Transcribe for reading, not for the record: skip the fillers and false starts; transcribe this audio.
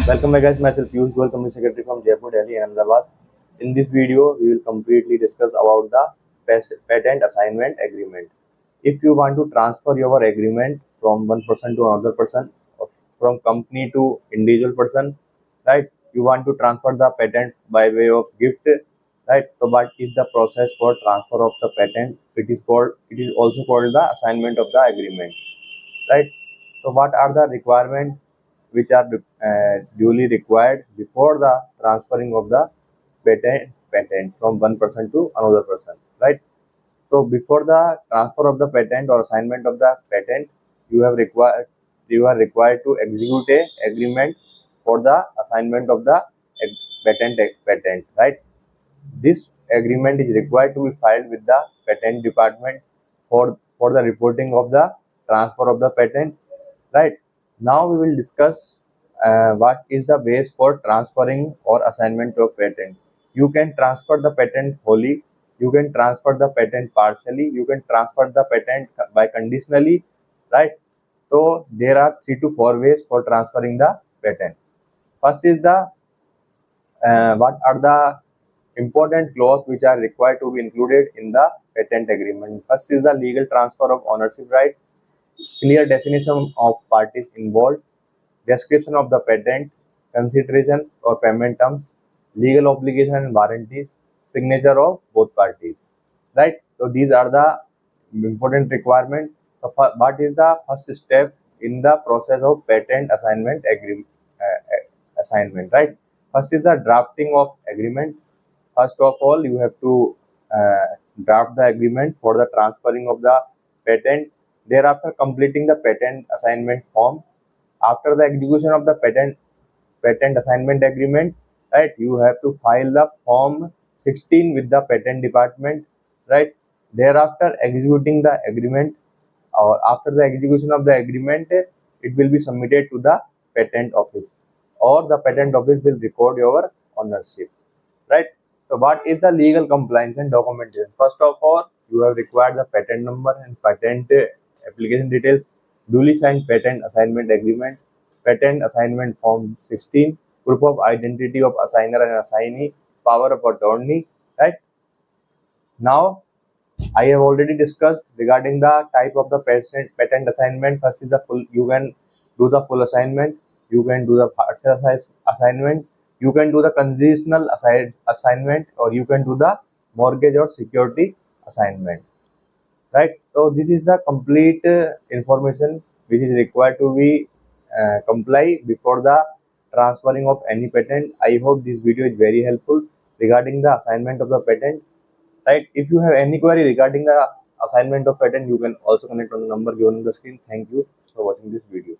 Welcome back guys, myself Piyush Goyal, Company Secretary from Jaipur, Delhi and Ahmedabad. In this video, we will completely discuss about the patent assignment agreement. If you want to transfer your agreement from one person to another person, or from company to individual person, right? You want to transfer the patent by way of gift, right? So what is the process for transfer of the patent? It is also called the assignment of the agreement, right? So what are the requirements which are duly required before the transferring of the patent from one person to another person, right? So before the transfer of the patent or assignment of the patent, you are required to execute a agreement for the assignment of the patent, right? This agreement is required to be filed with the patent department for the reporting of the transfer of the patent, right? Now we will discuss what is the base for transferring or assignment of patent. You can transfer the patent wholly, you can transfer the patent partially, you can transfer the patent by conditionally, right? So there are 3 to 4 ways for transferring the patent. First is the what are the important clauses which are required to be included in the patent agreement. First is the legal transfer of ownership right, clear definition of parties involved, description of the patent, consideration or payment terms, legal obligation and warranties, signature of both parties. Right? So these are the important requirements. So what is the first step in the process of patent assignment assignment? Right? First is the drafting of agreement. First of all, you have to draft the agreement for the transferring of the patent. Thereafter, completing the patent assignment form. After the execution of the patent assignment agreement, right, you have to file the form 16 with the patent department, right? Thereafter, executing the agreement or after the execution of the agreement, it will be submitted to the patent office or the patent office will record your ownership, right? So what is the legal compliance and documentation? First of all, you have required the patent number and patent application details, duly signed patent assignment agreement, patent assignment form 16, proof of identity of assigner and assignee, power of attorney, right? Now, I have already discussed regarding the type of the patent assignment. First is the full, you can do the full assignment, you can do the partial assignment, you can do the conditional assignment, or you can do the mortgage or security assignment, right? So this is the complete information which is required to be comply before the transferring of any patent. I hope this video is very helpful regarding the assignment of the patent, right? If you have any query regarding the assignment of patent, you can also connect on the number given on the screen. Thank you for watching this video.